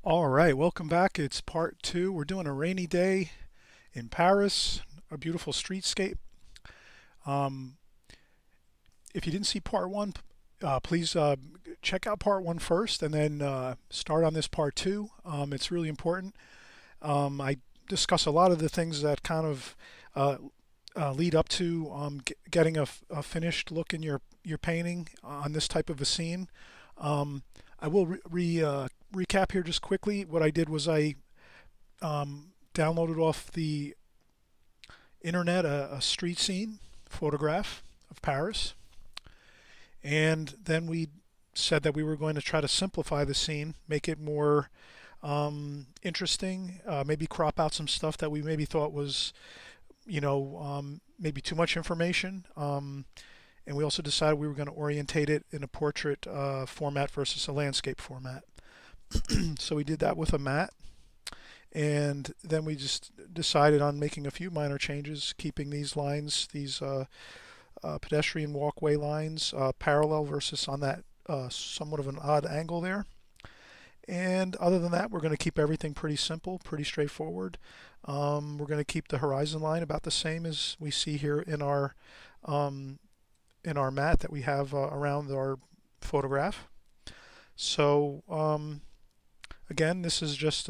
All right, welcome back. It's part two. We're doing a rainy day in Paris, a beautiful streetscape. Um, if you didn't see part one, please check out part one first and then start on this part two. It's really important. I discuss a lot of the things that kind of uh, lead up to getting a finished look in your painting on this type of a scene. Um, I will recap here just quickly. What I did was I downloaded off the internet a street scene photograph of Paris, and then we said that we were going to try to simplify the scene, make it more interesting, maybe crop out some stuff that we maybe thought was, maybe too much information. And we also decided we were going to orientate it in a portrait format versus a landscape format. So we did that with a matte. And then we just decided on making a few minor changes, keeping these lines, these pedestrian walkway lines, parallel versus on that somewhat of an odd angle there. And other than that, we're going to keep everything pretty simple, pretty straightforward. We're going to keep the horizon line about the same as we see here um, in our mat that we have around our photograph. So again, this is just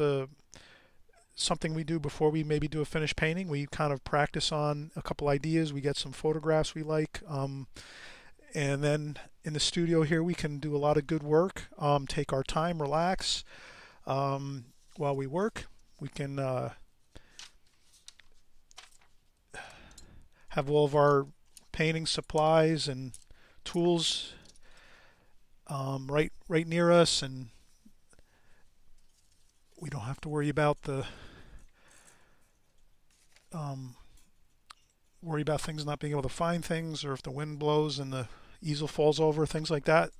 something we do before we maybe do a finished painting. We kind of practice on a couple ideas. We get some photographs we like. And then in the studio here, we can do a lot of good work, take our time, relax while we work. We can have all of our painting supplies and tools right near us, and we don't have to worry about the um, worry about things not being able to find things, or if the wind blows and the easel falls over, things like that.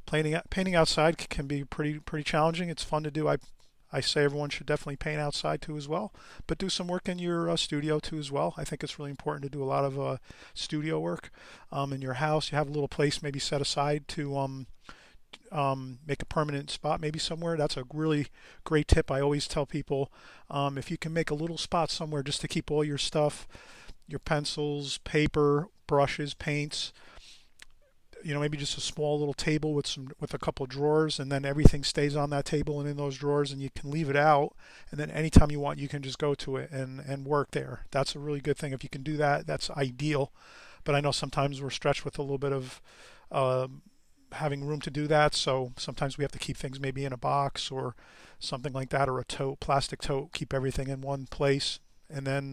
Painting outside can be pretty challenging. It's fun to do. I say everyone should definitely paint outside too as well, but do some work in your studio too as well. I think it's really important to do a lot of studio work in your house. You have a little place maybe set aside to make a permanent spot maybe somewhere. That's a really great tip. I always tell people if you can make a little spot somewhere just to keep all your stuff, your pencils, paper, brushes, paints, maybe just a small little table with a couple drawers, and then everything stays on that table and in those drawers, and you can leave it out, and then anytime you want you can just go to it and work there. That's a really good thing. If you can do that, that's ideal. But I know sometimes we're stretched with a little bit of uh, having room to do that, so sometimes we have to keep things maybe in a box or something like that, or a tote, plastic tote, keep everything in one place. And then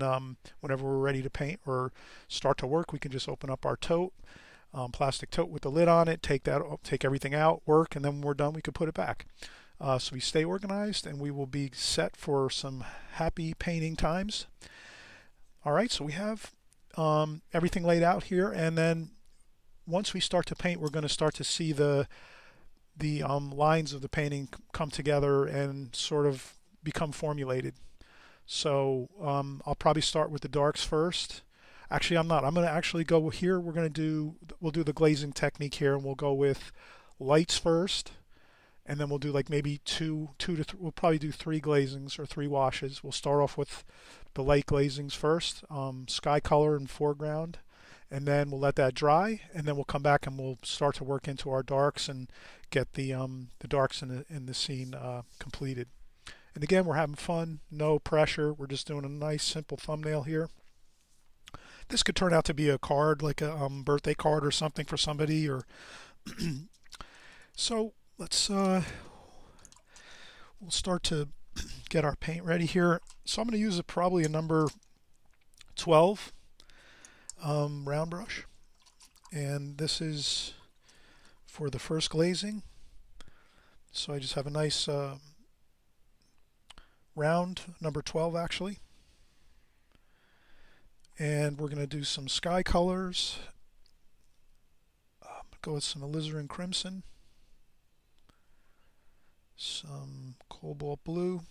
whenever we're ready to paint or start to work, we can just open up our tote, plastic tote with the lid on it, take everything out, work, and then when we're done, we can put it back. So we stay organized, and we will be set for some happy painting times. All right, so we have everything laid out here, and then once we start to paint, we're going to start to see the lines of the painting come together and sort of become formulated. So I'll probably start with the darks first. Actually, I'm not. I'm going to actually go here. We'll do the glazing technique here, and we'll go with lights first, and then we'll do like maybe we'll probably do three glazings or three washes. We'll start off with the light glazings first, sky color and foreground, and then we'll let that dry, and then we'll come back and we'll start to work into our darks and get the darks in the scene completed. And again, we're having fun, no pressure. We're just doing a nice simple thumbnail here. This could turn out to be a card, like a birthday card or something for somebody. Or so we'll start to get our paint ready here. So I'm going to use probably a number 12 round brush, and this is for the first glazing. So I just have a nice round number 12 actually, and we're going to do some sky colors. Go with some alizarin crimson, some cobalt blue,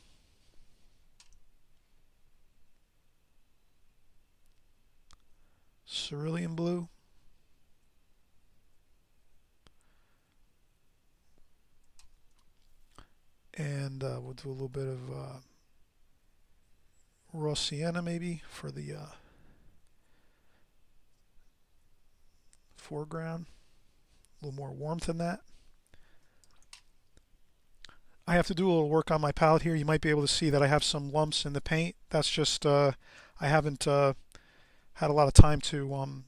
cerulean blue, And we'll do a little bit of raw sienna maybe for the foreground. A little more warmth than that. I have to do a little work on my palette here. You might be able to see that I have some lumps in the paint. That's just I haven't had a lot of time to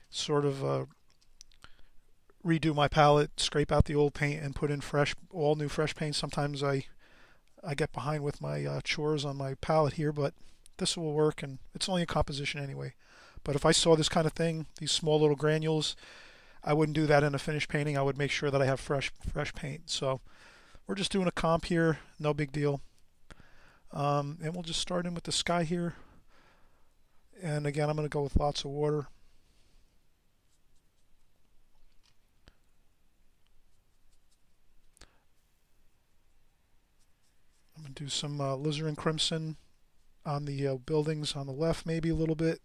sort of redo my palette, scrape out the old paint, and put in all new fresh paint. Sometimes I get behind with my chores on my palette here, but this will work, and it's only a composition anyway. But if I saw this kind of thing, these small little granules, I wouldn't do that in a finished painting. I would make sure that I have fresh paint. So we're just doing a comp here, no big deal. And we'll just start in with the sky here. And again, I'm going to go with lots of water. I'm going to do some alizarin crimson on the buildings on the left, maybe a little bit.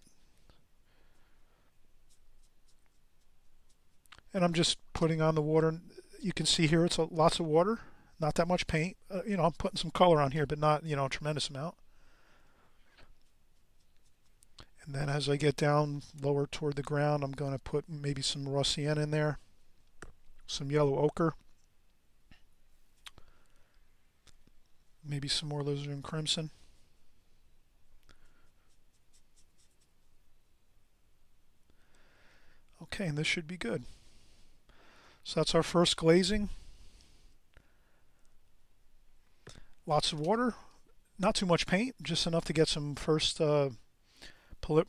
And I'm just putting on the water. You can see here it's lots of water, not that much paint. I'm putting some color on here, but not, a tremendous amount. And then as I get down lower toward the ground, I'm going to put maybe some raw sienna in there, some yellow ochre, maybe some more alizarin crimson. Okay, and this should be good. So that's our first glazing. Lots of water, not too much paint, just enough to get some first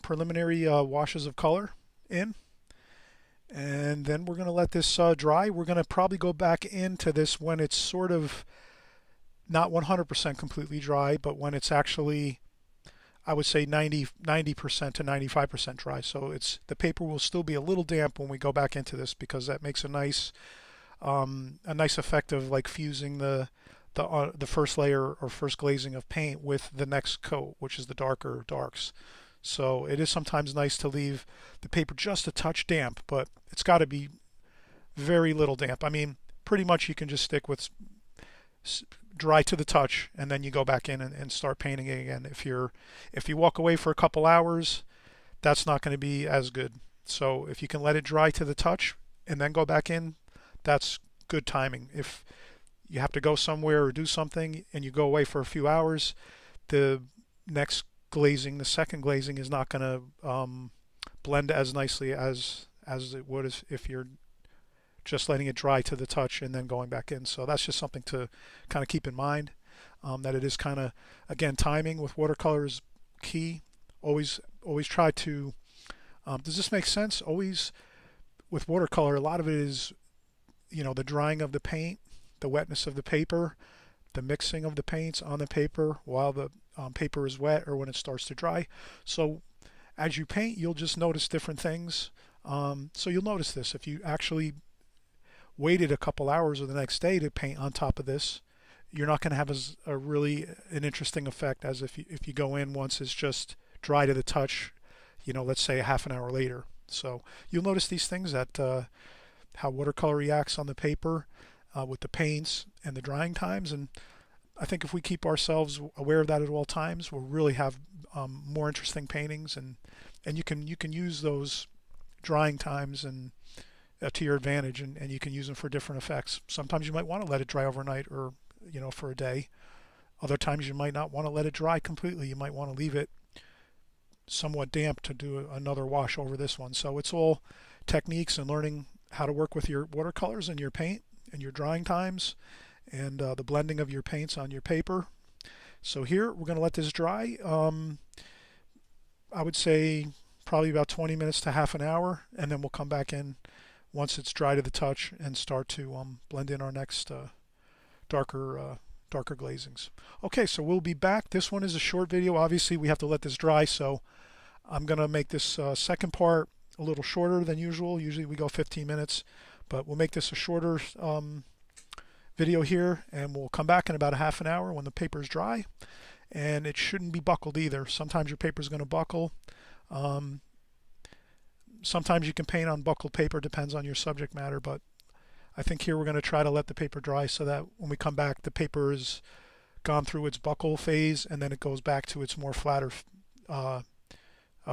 preliminary washes of color in. And then we're going to let this dry. We're going to probably go back into this when it's sort of not 100% completely dry, but when it's actually, I would say 90% to 95% dry. So the paper will still be a little damp when we go back into this, because that makes a nice effect of like fusing the first layer or first glazing of paint with the next coat, which is the darker darks. So it is sometimes nice to leave the paper just a touch damp, but it's got to be very little damp. I mean, pretty much you can just stick with dry to the touch, and then you go back in and start painting it again. If you walk away for a couple hours, that's not going to be as good. So if you can let it dry to the touch and then go back in, that's good timing. If you have to go somewhere or do something and you go away for a few hours, the next glazing, the second glazing, is not going to blend as nicely as it would if you're just letting it dry to the touch and then going back in. So that's just something to kind of keep in mind, that it is kind of, again, timing with watercolor is key. Always try to, does this make sense? Always with watercolor, a lot of it is, the drying of the paint, the wetness of the paper, the mixing of the paints on the paper while the paper is wet or when it starts to dry. So as you paint, you'll just notice different things. So you'll notice this. If you actually waited a couple hours or the next day to paint on top of this, you're not going to have an interesting effect as if you go in once it's just dry to the touch, let's say a half an hour later. So you'll notice these things, that how watercolor reacts on the paper with the paints and the drying times. And I think if we keep ourselves aware of that at all times, we'll really have more interesting paintings, and you can use those drying times and to your advantage, and you can use them for different effects. Sometimes you might want to let it dry overnight or for a day. Other times you might not want to let it dry completely. You might want to leave it somewhat damp to do another wash over this one. So it's all techniques and learning how to work with your watercolors and your paint and your drying times and the blending of your paints on your paper. So here we're going to let this dry. I would say probably about 20 minutes to half an hour, and then we'll come back in once it's dry to the touch and start to blend in our next darker glazings. Okay, so we'll be back. This one is a short video. Obviously we have to let this dry, so I'm going to make this second part a little shorter than usual. Usually we go 15 minutes, but we'll make this a shorter video here, and we'll come back in about a half an hour when the paper is dry. And it shouldn't be buckled either. Sometimes your paper is going to buckle. Sometimes you can paint on buckled paper, depends on your subject matter, but I think here we're going to try to let the paper dry so that when we come back, the paper is gone through its buckle phase, and then it goes back to its more flatter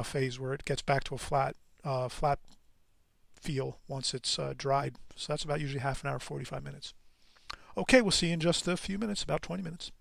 phase where it gets back to a flat feel once it's dried. So that's about usually half an hour, 45 minutes. Okay, we'll see you in just a few minutes, about 20 minutes.